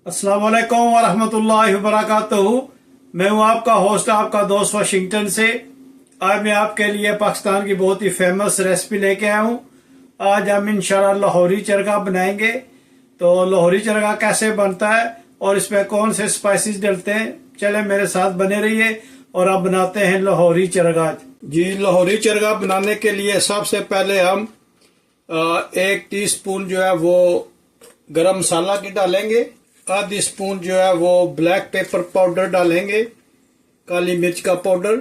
अस्सलाम वालेकुम वरहमतुल्लाहि वबरकातुहू। मैं हूं आपका होस्ट, आपका दोस्त वाशिंगटन से। आज मैं आपके लिए पाकिस्तान की बहुत ही फेमस रेसिपी लेके आया हूं। आज हम इंशाल्लाह लाहौरी चरगा बनाएंगे। तो लाहौरी चरगा कैसे बनता है और इसमें कौन से स्पाइसेस डलते हैं, चले मेरे साथ बने रहिए और अब बनाते हैं लाहौरी चरगा। जी, लाहौरी चरगा बनाने के लिए सबसे पहले हम 1 टीस्पून जो है वो गरम मसाला की डालेंगे, आधी स्पून जो है वो ब्लैक पेपर पाउडर डालेंगे, काली मिर्च का पाउडर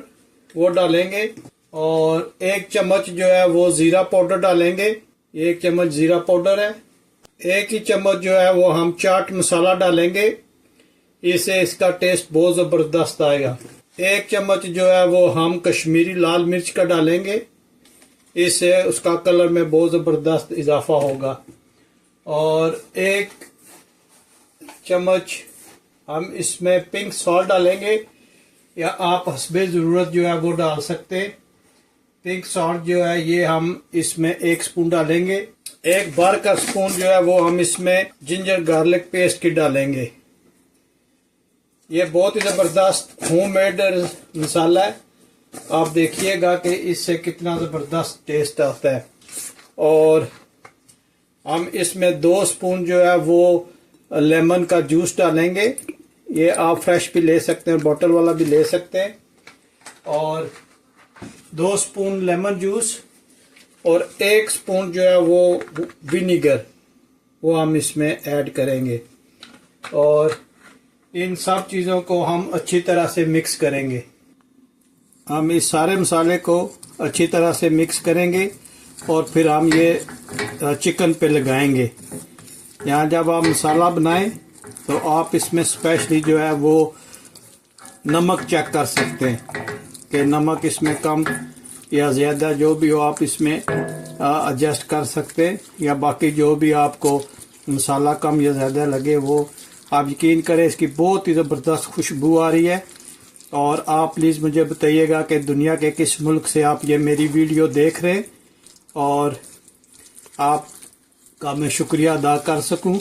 वो डालेंगे, और 1 चम्मच जो है वो जीरा पाउडर डालेंगे। 1 चम्मच जीरा पाउडर है। 1 ही चम्मच जो है वो हम चाट मसाला डालेंगे, इससे इसका टेस्ट बहुत जबरदस्त आएगा। 1 चम्मच जो है वो हम कश्मीरी लाल मिर्च का डालेंगे, इससे उसका कलर में बहुत जबरदस्त इजाफा होगा। और 1 चम्मच हम इसमें पिंक सॉल्ट डालेंगे, या आप हस्बे ज़रूरत जो है वो डाल सकते हैं। पिंक सॉल्ट जो है ये हम इसमें 1 स्पून डालेंगे। 1 बार का स्पून जो है वो हम इसमें जिंजर गार्लिक पेस्ट की डालेंगे। ये बहुत ही ज़बरदस्त होममेड मसाला है, आप देखिएगा कि इससे कितना ज़बरदस्त टेस्ट आता है। और हम इसमें 2 स्पून जो है वो लेमन का जूस डालेंगे, ये आप फ्रेश भी ले सकते हैं, बोतल वाला भी ले सकते हैं। और 2 स्पून लेमन जूस और 1 स्पून जो है वो विनीगर वो हम इसमें ऐड करेंगे। और इन सब चीज़ों को हम अच्छी तरह से मिक्स करेंगे। हम इस सारे मसाले को अच्छी तरह से मिक्स करेंगे और फिर हम ये चिकन पे लगाएंगे। यहाँ जब आप मसाला बनाएं तो आप इसमें स्पेशली जो है वो नमक चेक कर सकते हैं कि नमक इसमें कम या ज़्यादा, जो भी हो आप इसमें एडजस्ट कर सकते हैं। या बाकी जो भी आपको मसाला कम या ज़्यादा लगे वो आप यकीन करें, इसकी बहुत ही ज़बरदस्त खुशबू आ रही है। और आप प्लीज़ मुझे बताइएगा कि दुनिया के किस मुल्क से आप ये मेरी वीडियो देख रहे हैं और आपका मैं शुक्रिया अदा कर सकूं।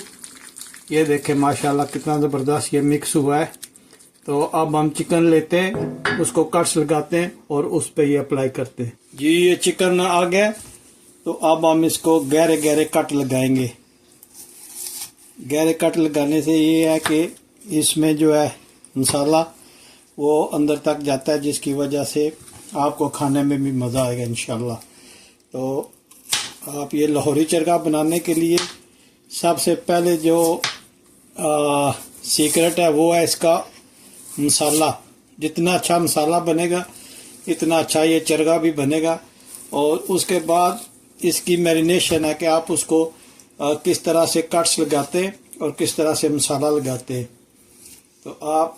ये देखें माशाल्लाह कितना ज़बरदस्त ये मिक्स हुआ है। तो अब हम चिकन लेते हैं, उसको कट्स लगाते हैं और उस पर ये अप्लाई करते हैं। जी, ये चिकन आ गया, तो अब हम इसको गहरे गहरे कट लगाएंगे। गहरे कट लगाने से ये है कि इसमें जो है मसाला वो अंदर तक जाता है, जिसकी वजह से आपको खाने में भी मज़ा आएगा इंशाल्लाह। तो आप ये लाहौरी चरगा बनाने के लिए सबसे पहले जो सीक्रेट है वो है इसका मसाला। जितना अच्छा मसाला बनेगा इतना अच्छा ये चरगा भी बनेगा। और उसके बाद इसकी मैरिनेशन है कि आप उसको किस तरह से कट्स लगाते हैं और किस तरह से मसाला लगाते हैं। तो आप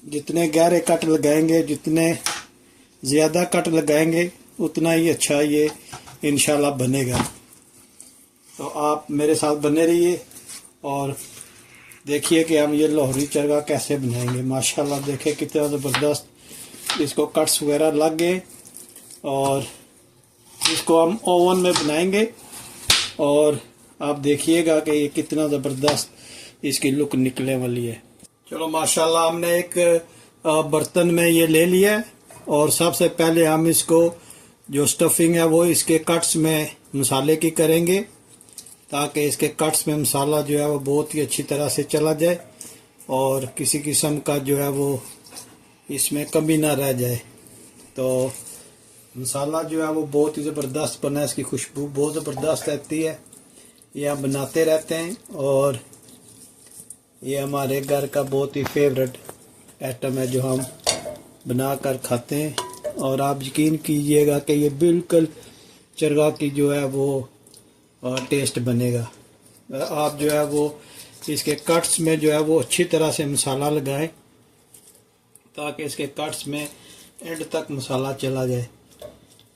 जितने गहरे कट लगाएंगे, जितने ज़्यादा कट लगाएंगे, उतना ही अच्छा ये इंशाल्लाह बनेगा। तो आप मेरे साथ बने रहिए और देखिए कि हम ये लाहौरी चरगा कैसे बनाएंगे। माशाल्लाह देखें कितना ज़बरदस्त इसको कट्स वगैरह लग गए। और इसको हम ओवन में बनाएंगे और आप देखिएगा कि ये कितना ज़बरदस्त इसकी लुक निकलने वाली है। चलो माशाल्लाह हमने एक बर्तन में ये ले लिया है और सबसे पहले हम इसको जो स्टफिंग है वो इसके कट्स में मसाले की करेंगे, ताकि इसके कट्स में मसाला जो है वो बहुत ही अच्छी तरह से चला जाए और किसी किस्म का जो है वो इसमें कमी ना रह जाए। तो मसाला जो है वो बहुत ही ज़बरदस्त बना है, इसकी खुशबू बहुत ज़बरदस्त रहती है। ये हम बनाते रहते हैं और ये हमारे घर का बहुत ही फेवरेट आइटम है जो हम बना कर खाते हैं। और आप यकीन कीजिएगा कि ये बिल्कुल चरगा की जो है वो टेस्ट बनेगा। आप जो है वो इसके कट्स में जो है वो अच्छी तरह से मसाला लगाएं, ताकि इसके कट्स में एंड तक मसाला चला जाए,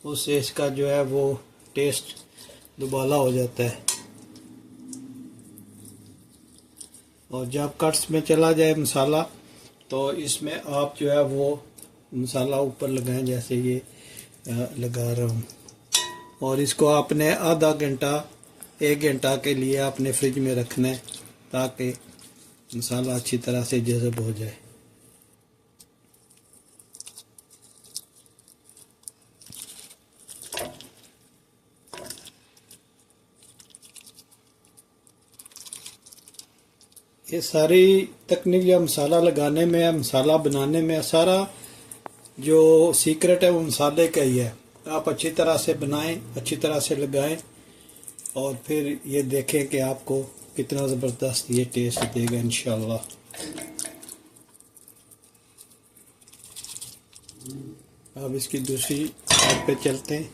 उससे इसका जो है वो टेस्ट दुबाला हो जाता है। और जब कट्स में चला जाए मसाला तो इसमें आप जो है वो मसाला ऊपर लगाएं, जैसे ये लगा रहा हूँ। और इसको आपने आधा घंटा 1 घंटा के लिए आपने फ्रिज में रखना है, ताकि मसाला अच्छी तरह से जज़ब हो जाए। ये सारी तकनीक या मसाला लगाने में, मसाला बनाने में, सारा जो सीक्रेट है वो मसाले का ही है। आप अच्छी तरह से बनाएं, अच्छी तरह से लगाएं और फिर ये देखें कि आपको कितना ज़बरदस्त ये टेस्ट देगा इंशाल्लाह। अब इसकी दूसरी साइड पे चलते हैं।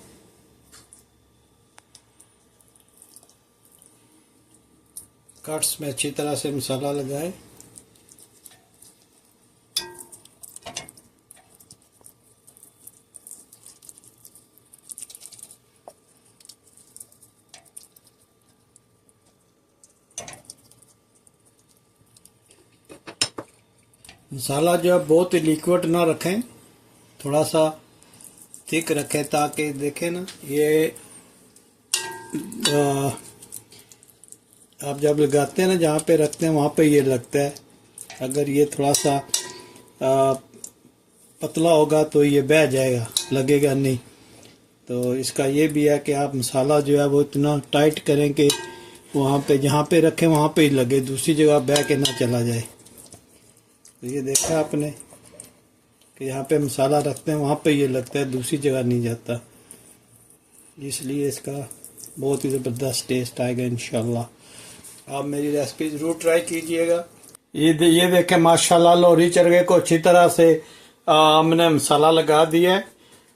कट्स में अच्छी तरह से मसाला लगाएं। मसाला जो है बहुत ही लिक्विड ना रखें, थोड़ा सा थिक रखें ताकि देखें ना ये आप जब लगाते हैं ना, जहाँ पे रखते हैं वहाँ पे ये लगता है। अगर ये थोड़ा सा पतला होगा तो ये बह जाएगा, लगेगा नहीं। तो इसका ये भी है कि आप मसाला जो है वो इतना टाइट करें कि वहाँ पे जहाँ पे रखें वहाँ पे ही लगे, दूसरी जगह बह के ना चला जाए। तो ये देखा आपने कि यहाँ पे मसाला रखते हैं वहाँ पे ये लगता है, दूसरी जगह नहीं जाता। इसलिए इसका बहुत ही ज़बरदस्त टेस्ट आएगा इंशाल्लाह। आप मेरी रेसिपी ज़रूर ट्राई कीजिएगा। ये देखें माशाल्लाह, लोहरी चरगे को अच्छी तरह से हमने मसाला लगा दिया है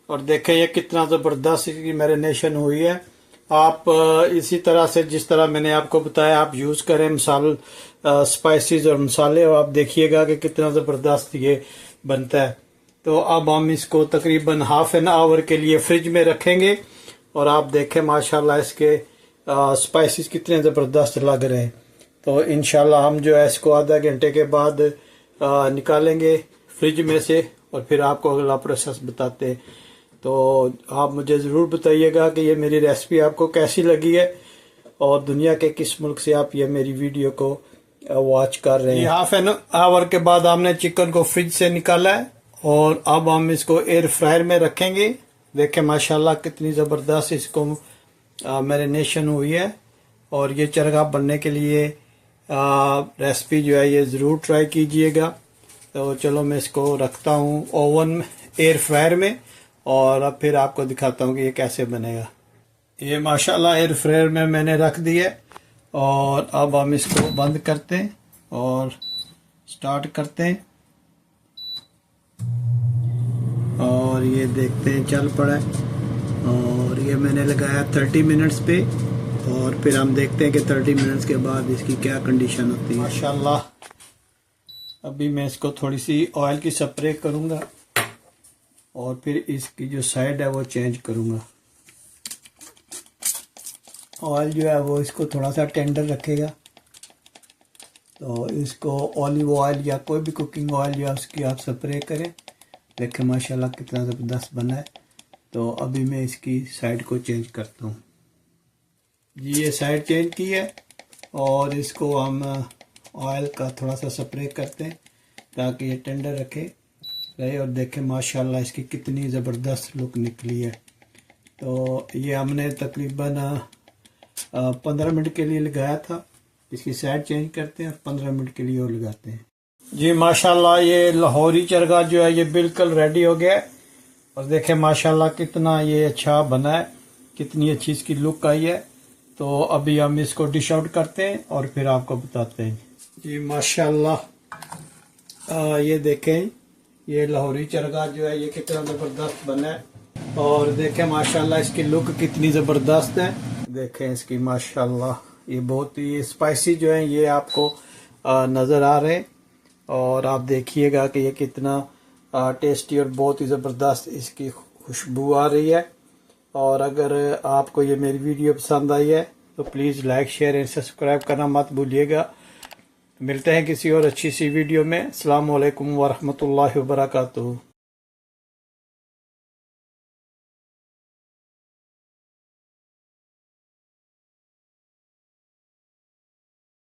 और देखें ये कितना ज़बरदस्त इसकी मैरिनेशन हुई है। आप इसी तरह से जिस तरह मैंने आपको बताया आप यूज़ करें स्पाइसेस और मसाले, और आप देखिएगा कि कितना ज़बरदस्त ये बनता है। तो अब हम इसको तकरीबन हाफ एन आवर के लिए फ्रिज में रखेंगे और आप देखें माशाल्लाह इसके स्पाइसेस कितने ज़बरदस्त लग रहे हैं। तो इंशाल्लाह हम जो है इसको आधा घंटे के बाद निकालेंगे फ्रिज में से और फिर आपको अगला प्रोसेस बताते हैं। तो आप मुझे ज़रूर बताइएगा कि ये मेरी रेसिपी आपको कैसी लगी है और दुनिया के किस मुल्क से आप ये मेरी वीडियो को वॉच कर रहे हैं। हाफ एन आवर के बाद हमने चिकन को फ्रिज से निकाला है और अब हम इसको एयर फ्रायर में रखेंगे। देखें माशाल्लाह कितनी ज़बरदस्त इसको मैरिनेशन हुई है और ये चरगा बनने के लिए रेसिपी जो है ये ज़रूर ट्राई कीजिएगा। तो चलो मैं इसको रखता हूँ ओवन में, एयर फ्रायर में, और अब फिर आपको दिखाता हूँ कि ये कैसे बनेगा। ये माशाल्लाह एयर फ्रायर में मैंने रख दिया और अब हम इसको बंद करते हैं और स्टार्ट करते हैं और ये देखते हैं चल पड़ा है। और ये मैंने लगाया 30 मिनट्स पे और फिर हम देखते हैं कि 30 मिनट्स के बाद इसकी क्या कंडीशन होती है। माशाल्लाह अभी मैं इसको थोड़ी सी ऑयल की स्प्रे करूँगा और फिर इसकी जो साइड है वो चेंज करूँगा। ऑयल जो है वो इसको थोड़ा सा टेंडर रखेगा। तो इसको ऑलिव ऑयल या कोई भी कुकिंग ऑयल या उसकी आप स्प्रे करें। देखें माशाल्लाह कितना ज़बरदस्त बना है। तो अभी मैं इसकी साइड को चेंज करता हूँ जी। ये साइड चेंज की है और इसको हम ऑयल का थोड़ा सा स्प्रे करते हैं ताकि ये टेंडर रहे और देखें माशाल्लाह इसकी कितनी ज़बरदस्त लुक निकली है। तो ये हमने तकरीबन 15 मिनट के लिए लगाया था। इसकी साइड चेंज करते हैं और 15 मिनट के लिए और लगाते हैं जी। माशाल्लाह ये लाहौरी चरगा जो है ये बिल्कुल रेडी हो गया है और देखें माशाल्लाह कितना ये अच्छा बना है, कितनी अच्छी इसकी लुक आई है। तो अभी हम इसको डिश आउट करते हैं और फिर आपको बताते हैं जी। माशाल्लाह ये देखें ये लाहौरी चरगा जो है ये कितना ज़बरदस्त बना है और देखें माशाल्लाह इसकी लुक कितनी ज़बरदस्त है। देखें इसकी माशाल्लाह ये बहुत ही स्पाइसी जो है ये आपको नज़र आ रहे हैं और आप देखिएगा कि ये कितना टेस्टी और बहुत ही ज़बरदस्त इसकी खुशबू आ रही है। और अगर आपको ये मेरी वीडियो पसंद आई है तो please like share and subscribe करना मत भूलिएगा। मिलते हैं किसी और अच्छी सी वीडियो में। अस्सलाम वालेकुम वरहमतुल्लाहि वबरकातुहू।